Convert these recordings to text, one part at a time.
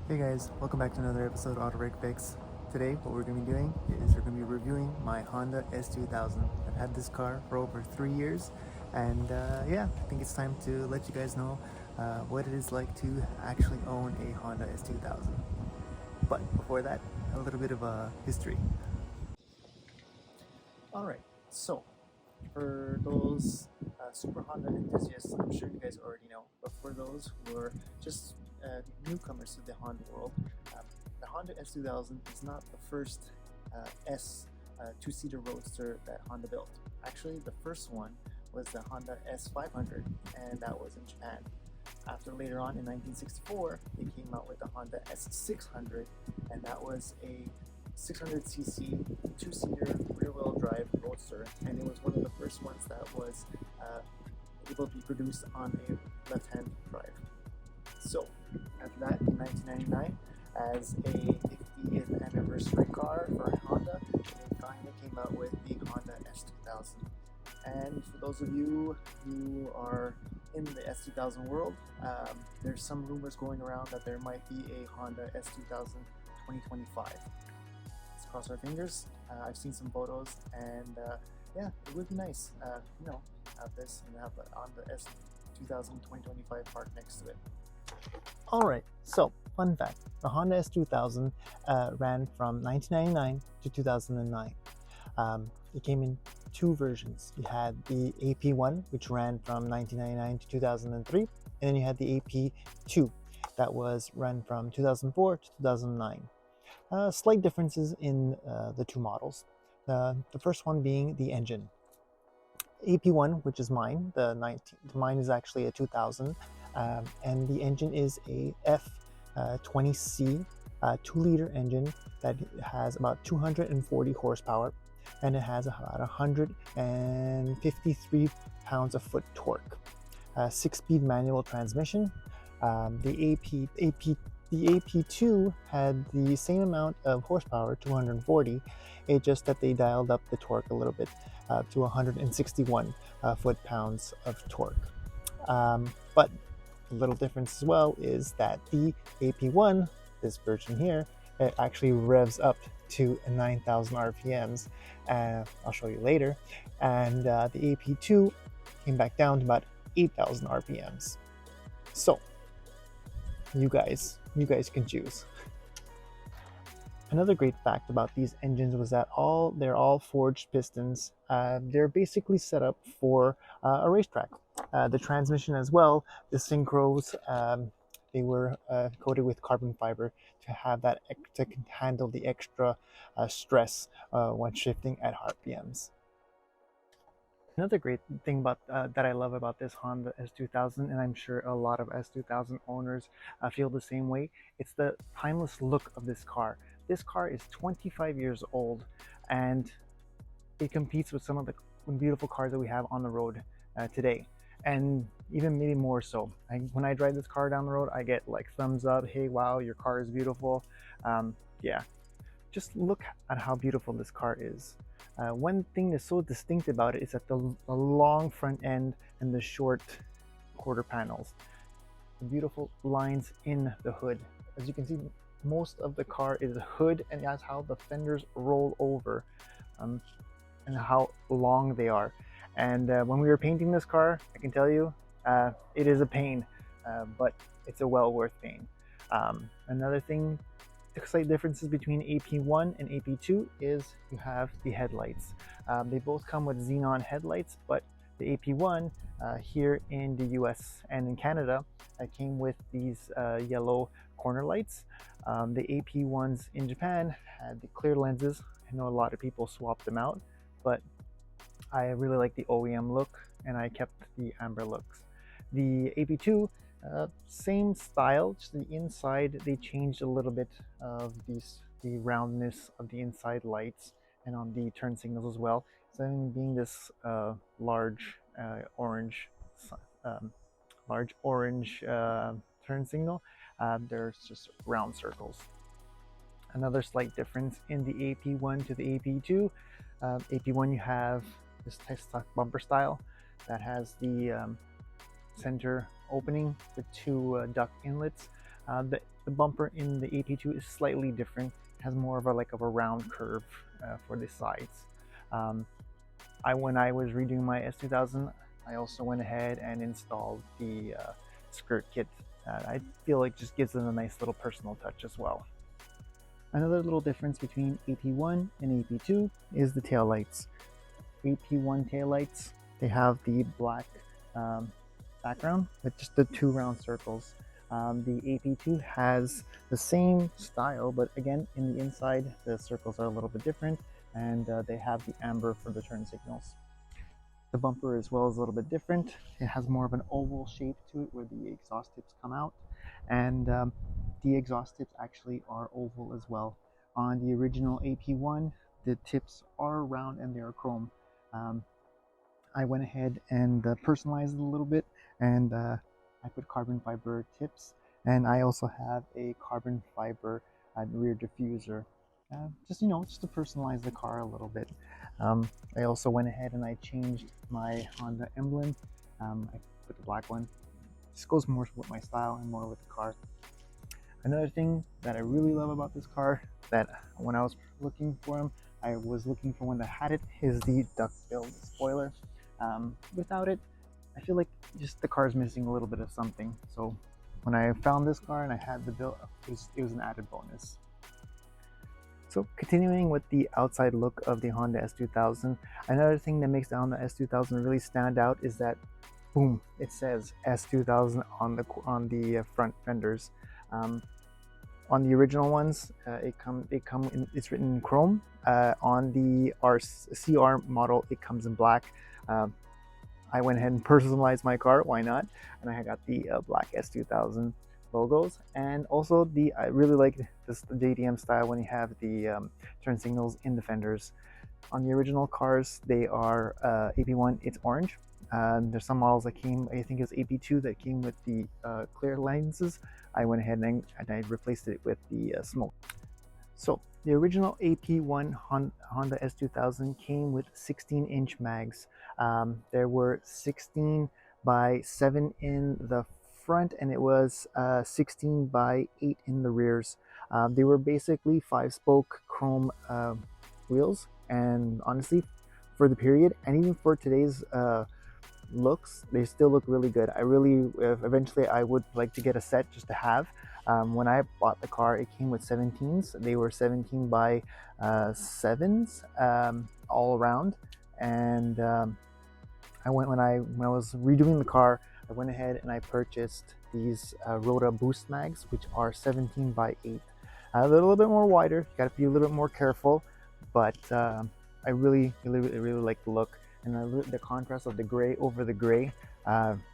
Hey guys, welcome back to another episode of Autohrycfix. Today, what we're going to be doing is we're going to be reviewing my Honda S2000. I've had this car for over 3 years, and yeah, I think it's time to let you guys know what it is like to actually own a Honda S2000. But before that, a little bit of a history. Alright, so for those Super Honda enthusiasts, I'm sure you guys already know, but for those who are just newcomers to the Honda world, um, the Honda S2000 is not the first S two-seater roadster that Honda built. Actually, the first one was the Honda S500, and that was in Japan. After later on in 1964, they came out with the Honda S600, and that was a 600cc two-seater rear-wheel drive roadster, and it was one of the first ones that was able to be produced on a left-hand drive. So after that, in 1999, as a 50th anniversary car for Honda, they finally came out with the Honda S2000. And for those of you who are in the S2000 world, there's some rumors going around that there might be a Honda S2000 2025. Let's cross our fingers. I've seen some photos, and yeah, it would be nice, have this and have the Honda S2000 2025 parked next to it. Alright, so fun fact, the Honda S2000 ran from 1999 to 2009. It came in two versions. You had the AP1, which ran from 1999 to 2003, and then you had the AP2 that was run from 2004 to 2009. Slight differences in the two models. The first one being the engine. AP1, which is mine, mine is actually a 2000, and the engine is a F20C 2-liter engine that has about 240 horsepower, and it has about 153 pounds-foot torque. 6-speed manual transmission. The AP2 had the same amount of horsepower, 240. It's just that they dialed up the torque a little bit to 161 foot-pounds of torque. But a little difference as well is that the AP1, this version here, it actually revs up to 9,000 RPMs. I'll show you later. And the AP2 came back down to about 8,000 RPMs. So you guys can choose. Another great fact about these engines was that they're all forged pistons. They're basically set up for a racetrack. The transmission as well, the synchros, they were coated with carbon fiber to have that to handle the extra stress when shifting at RPMs. Another great thing about that I love about this Honda S2000, and I'm sure a lot of S2000 owners feel the same way, it's the timeless look of this car. This car is 25 years old, and it competes with some of the beautiful cars that we have on the road today, and even maybe more so. When I drive this car down the road, I get like thumbs up, hey wow, your car is beautiful. Yeah, just look at how beautiful this car is. One thing that's so distinct about it is that the long front end and the short quarter panels. The beautiful lines in the hood. As you can see, most of the car is a hood, and that's how the fenders roll over and how long they are. And when we were painting this car, I can tell you, it is a pain, but it's a well worth pain. Another thing, the slight differences between AP1 and AP2 is you have the headlights. They both come with xenon headlights, but the AP1 here in the US and in Canada came with these yellow corner lights. The AP1s in Japan had the clear lenses. I know a lot of people swapped them out, but I really like the OEM look, and I kept the amber looks. The AP2, same style, just the inside they changed a little bit of the roundness of the inside lights and on the turn signals as well. So being this large orange turn signal, there's just round circles. Another slight difference in the AP1 to the AP2. AP1 you have this stock bumper style that has the center opening with two duct inlets. The bumper in the AP2 is slightly different. It has more of a round curve for the sides. When I was redoing my S2000, I also went ahead and installed the skirt kit. I feel like just gives it a nice little personal touch as well. Another little difference between AP1 and AP2 is the taillights. AP1 taillights, they have the black background with just the 2 round circles. The AP2 has the same style, but again, in the inside, the circles are a little bit different, and they have the amber for the turn signals. The bumper as well is a little bit different. It has more of an oval shape to it where the exhaust tips come out, and the exhaust tips actually are oval as well. On the original AP1, the tips are round and they are chrome. I went ahead and personalized it a little bit, and I put carbon fiber tips, and I also have a carbon fiber rear diffuser, just to personalize the car a little bit. I also went ahead and I changed my Honda emblem. I put the black one. This goes more with my style and more with the car. Another thing that I really love about this car, that when I was looking for them, I was looking for one that had it, is the duck-billed spoiler. Without it, I feel like just the car is missing a little bit of something. So when I found this car and I had the bill, it was an added bonus. So continuing with the outside look of the Honda S2000, another thing that makes the Honda S2000 really stand out is that, boom, it says S2000 on the front fenders. On the original ones, it's written in chrome. On the CR model, it comes in black. I went ahead and personalized my car. Why not? And I got the black S2000 logos, and also I really like this JDM style when you have the turn signals in the fenders. On the original cars, they are AP1. It's orange. There's some models that came, I think it was AP2, that came with the clear lenses. I went ahead and I replaced it with the smoke. So the original AP1 Honda S2000 came with 16-inch mags. There were 16 by 7 in the front, and it was 16 by 8 in the rears. They were basically 5-spoke chrome wheels, and honestly, for the period and even for today's looks, they still look really good. Eventually I would like to get a set just to have. When I bought the car, it came with 17s. They were 17 by 7s all around, and when I was redoing the car, I went ahead and I purchased these Rota Boost mags, which are 17 by 8. A little bit more wider. You got to be a little bit more careful, but I really like the look, and the contrast of the gray over the gray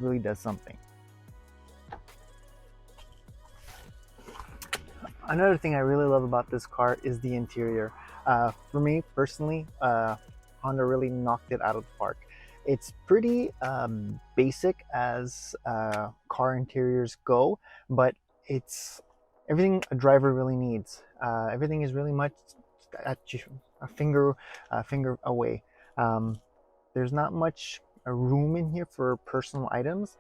really does something. Another thing I really love about this car is the interior. For me personally, Honda really knocked it out of the park. It's pretty basic as car interiors go, but it's everything a driver really needs. Everything is really much at a finger away. There's not much room in here for personal items.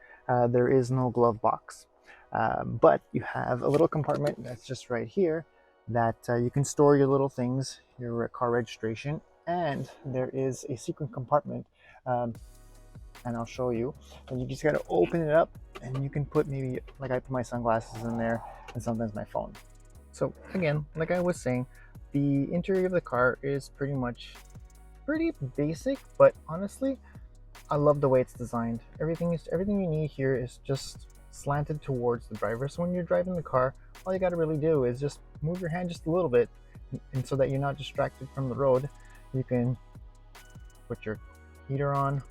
There is no glove box, but you have a little compartment that's just right here that you can store your little things, your car registration, and there is a secret compartment, and I'll show you. And you just got to open it up, and you can put maybe, like I put my sunglasses in there, and sometimes my phone. So again, like I was saying, the interior of the car is pretty basic, but honestly, I love the way it's designed. Everything you need here is just slanted towards the driver. So when you're driving the car, all you got to really do is just move your hand just a little bit, and so that you're not distracted from the road. You can put your heater on,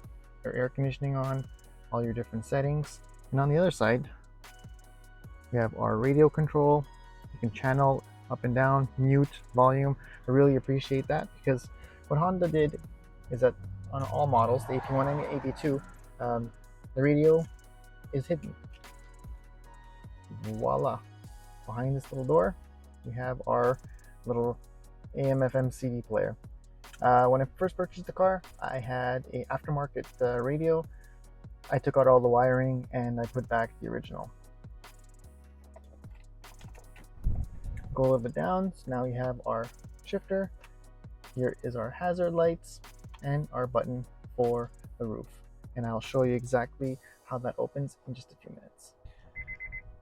your air conditioning on, all your different settings. And on the other side, we have our radio control. You can channel up and down, mute, volume. I really appreciate that, because what Honda did is that on all models, the AP1 and the AP2, the radio is hidden. Voila! Behind this little door, we have our little AM/FM CD player. When I first purchased the car, I had an aftermarket radio. I took out all the wiring and I put back the original. Go a little bit down. So now we have our shifter. Here is our hazard lights and our button for the roof. And I'll show you exactly how that opens in just a few minutes.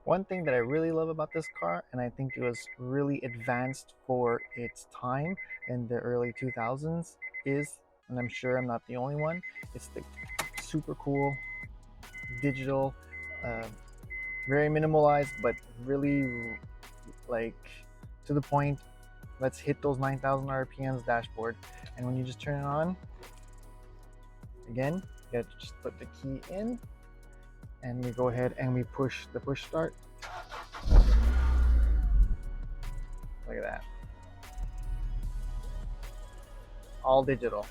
One thing that I really love about this car, and I think it was really advanced for its time in the early 2000s, is, and I'm sure I'm not the only one, it's the super cool digital, very minimalized, but really like to the point. Let's hit those 9,000 RPMs dashboard. And when you just turn it on, again, you have to just put the key in and we go ahead and we push the push start. Look at that. All digital.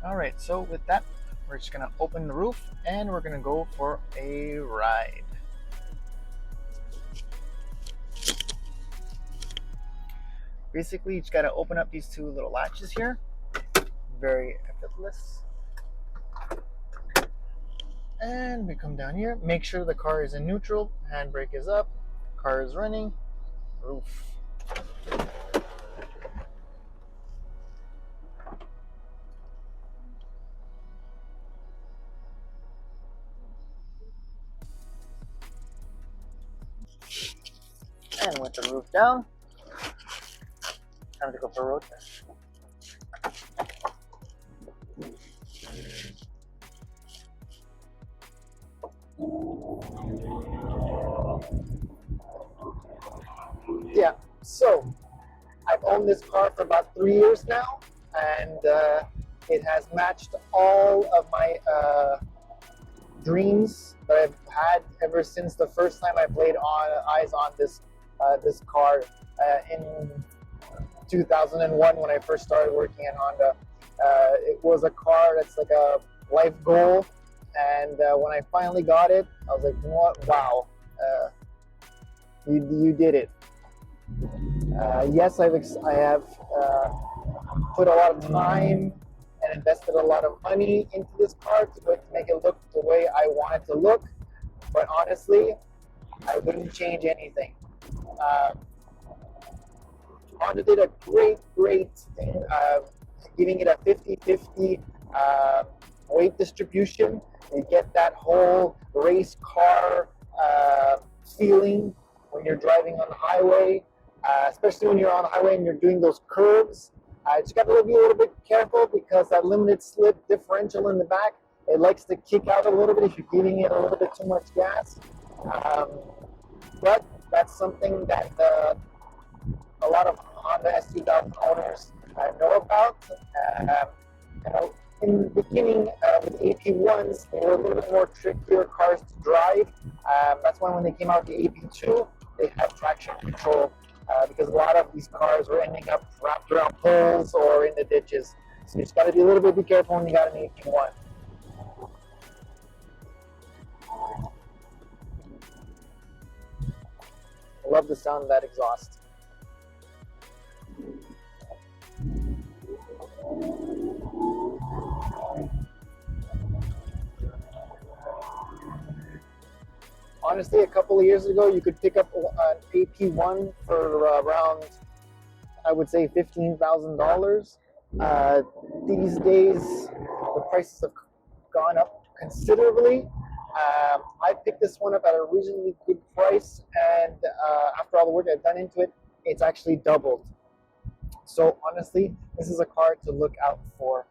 All right, so with that, we're just gonna open the roof and we're gonna go for a ride. Basically, you just gotta open up these two little latches here. Very effortless. And we come down here, make sure the car is in neutral, handbrake is up, car is running, roof. And with the roof down, time to go for a road test. Yeah, so I've owned this car for about 3 years now, and it has matched all of my dreams that I've had ever since the first time I laid eyes on this car in 2001 when I first started working at Honda. It was a car that's like a life goal, and when I finally got it, I was like, what? Wow, you did it. Yes, I have put a lot of time and invested a lot of money into this car to make it look the way I want it to look. But honestly, I wouldn't change anything. Honda did a great thing, giving it a 50-50 weight distribution. You get that whole race car feeling when you're driving on the highway, especially when you're on the highway and you're doing those curves. You just got to be a little bit careful because that limited slip differential in the back, it likes to kick out a little bit if you're giving it a little bit too much gas. But that's something that a lot of Honda S2000 owners know about. In the beginning with AP1s, they were a little bit more trickier cars to drive. That's why when they came out with the AP2, they had traction control because a lot of these cars were ending up wrapped around poles or in the ditches. So you just got to be a little bit careful when you got an AP1. I love the sound of that exhaust. Honestly, a couple of years ago, you could pick up an AP1 for around, I would say, $15,000. These days, the prices have gone up considerably. I picked this one up at a reasonably good price, and after all the work I've done into it, it's actually doubled. So honestly, this is a car to look out for.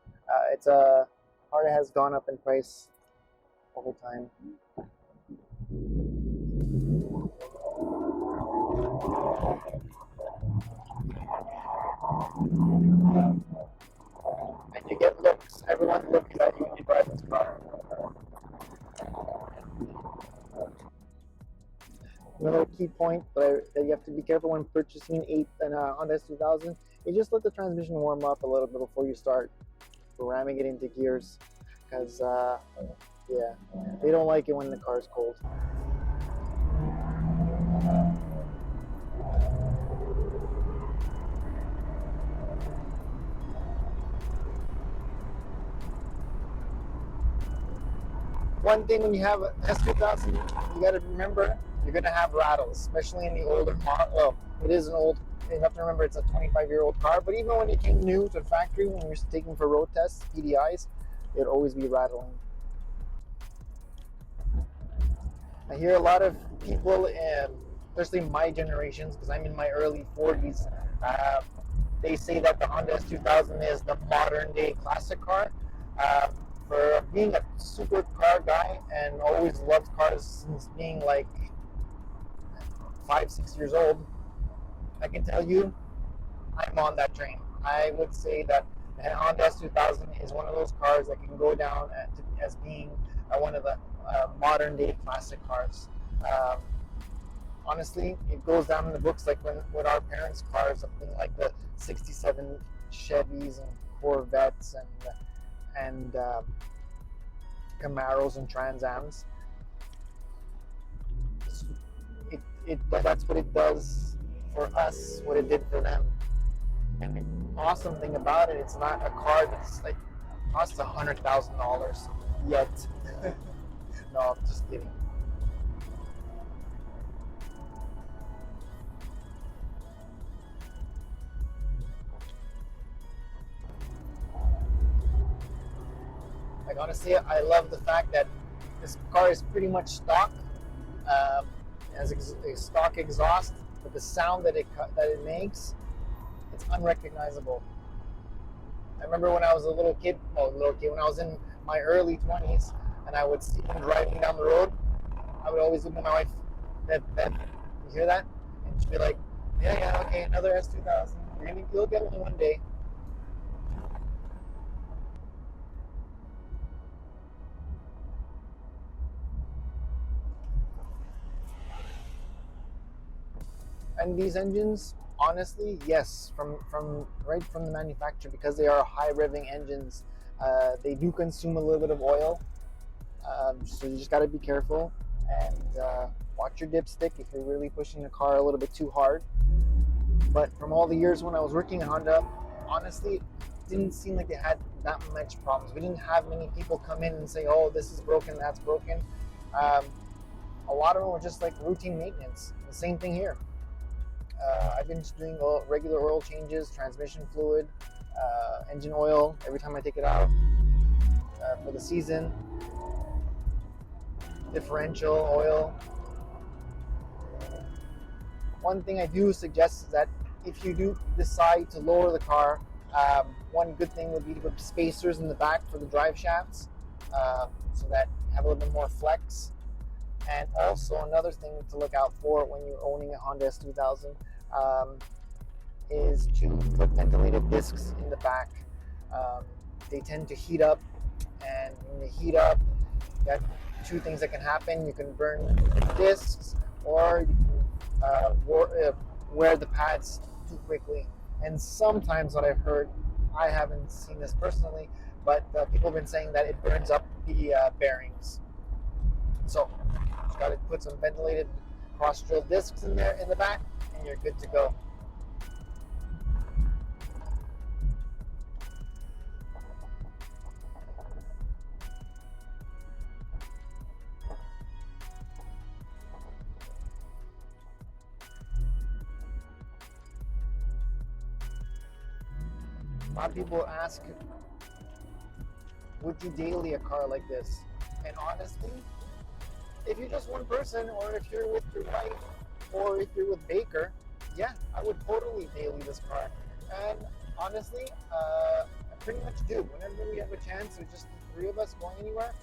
It's a car that has gone up in price over time. And you get looks. Everyone looks at you when you drive this car. Another key point that you have to be careful when purchasing an Honda S2000 is just let the transmission warm up a little bit before you start ramming it into gears, because yeah, they don't like it when the car's cold. One thing when you have a S2000, you got to remember you're going to have rattles, especially in the older model. Well, it is an old. You have to remember it's a 25-year-old car, but even when it came new to the factory, when you're taking for road tests, PDIs, it'd always be rattling. I hear a lot of people, especially my generations, because I'm in my early 40s, they say that the Honda S2000 is the modern day classic car. For being a super car guy and always loved cars since being like 5, 6 years old, I can tell you I'm on that train. I would say that the Honda S2000 is one of those cars that can go down as being one of the modern day classic cars. Um, Honestly, it goes down in the books like when our parents' cars, something like the '67 Chevys and Corvettes and Camaros and Trans Ams. That's what it does for us, what it did for them. And the awesome thing about it, it's not a car that's like costs $100,000 yet. No, I'm just kidding. Like honestly, I love the fact that this car is pretty much stock, um, has a stock exhaust, but the sound that it makes, it's unrecognizable. I remember when I was a little kid, when I was in my early 20s, and I would see him driving down the road, I would always look at my wife, that, you hear that? And she'd be like, yeah, okay, another S2000. You'll get one day. And these engines, honestly, yes, from right from the manufacturer, because they are high revving engines, they do consume a little bit of oil. So you just got to be careful and watch your dipstick if you're really pushing the car a little bit too hard. But from all the years when I was working at Honda, honestly, it didn't seem like they had that much problems. We didn't have many people come in and say, "Oh, this is broken, that's broken." Um, a lot of them were just like routine maintenance. The same thing here. I've been just doing regular oil changes, transmission fluid, engine oil every time I take it out for the season, differential oil. One thing I do suggest is that if you do decide to lower the car, one good thing would be to put spacers in the back for the drive shafts, so that you have a little bit more flex. And also another thing to look out for when you're owning a Honda S2000 is to put ventilated discs in the back. They tend to heat up, and when they heat up, you got two things that can happen. You can burn the discs, or you can wear the pads too quickly. And sometimes what I've heard, I haven't seen this personally, but people have been saying that it burns up the bearings. So just got to put some ventilated cross-drill discs in there in the back, and you're good to go. A lot of people ask, would you daily a car like this? And honestly, if you're just one person, or if you're with your wife, or if you're with Baker, yeah, I would totally daily this car. And honestly, I pretty much do. Whenever we have a chance, or just the three of us going anywhere,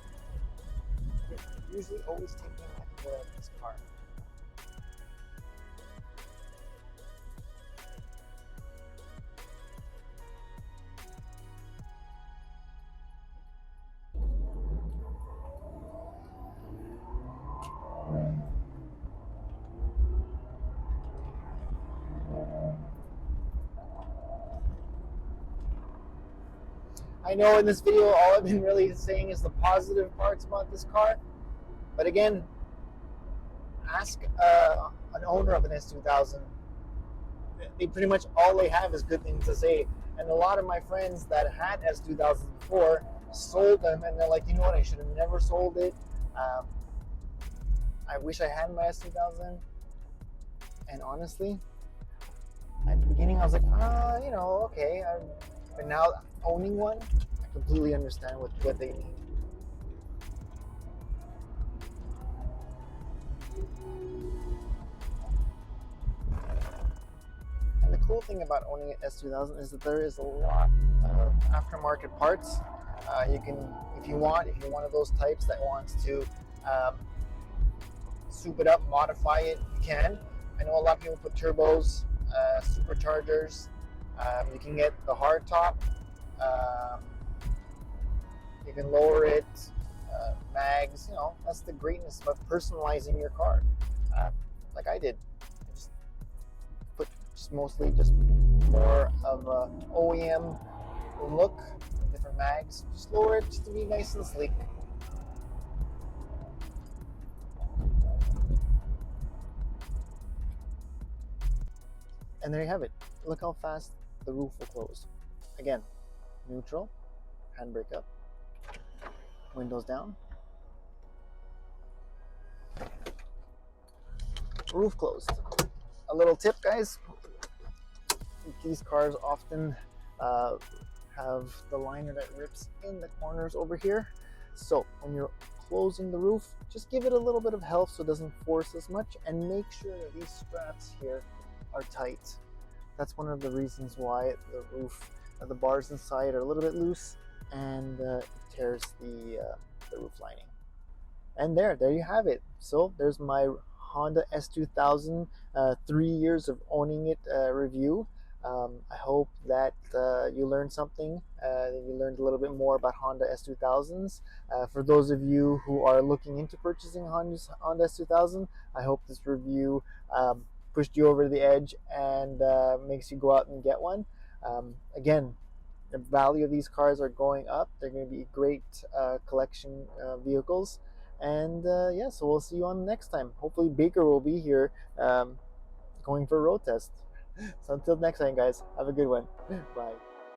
we're usually always taking this car. I know in this video all I've been really saying is the positive parts about this car, but again, ask an owner of an S2000. They pretty much all they have is good things to say. And a lot of my friends that had S2000s before sold them, and they're like, you know what, I should have never sold it. I wish I had my S2000, and honestly, at the beginning I was like, okay. But now owning one, I completely understand what they mean. And the cool thing about owning an S2000 is that there is a lot of aftermarket parts. You can, if you're one of those types that wants to soup it up, modify it, you can. I know a lot of people put turbos, superchargers. You can get the hard top. Um, you can lower it, mags. That's the greatness of personalizing your car, like I did. I just put mostly just more of a OEM look, different mags. Just lower it just to be nice and sleek. And there you have it. Look how fast the roof will close. Again, neutral, handbrake up, windows down, roof closed. A little tip, guys. These cars often have the liner that rips in the corners over here. So when you're closing the roof, just give it a little bit of help so it doesn't force as much, and make sure that these straps here are tight. That's one of the reasons why the roof, the bars inside are a little bit loose, and it tears the roof lining. And there you have it. So there's my Honda S2000 3 years of owning it review. I hope that you learned something. You learned a little bit more about Honda S2000s. For those of you who are looking into purchasing Honda S2000, I hope this review pushed you over the edge and makes you go out and get one. Again, the value of these cars are going up. They're going to be great collection vehicles. And yeah, so we'll see you on the next time. Hopefully Baker will be here going for a road test. So until next time, guys, have a good one. Bye.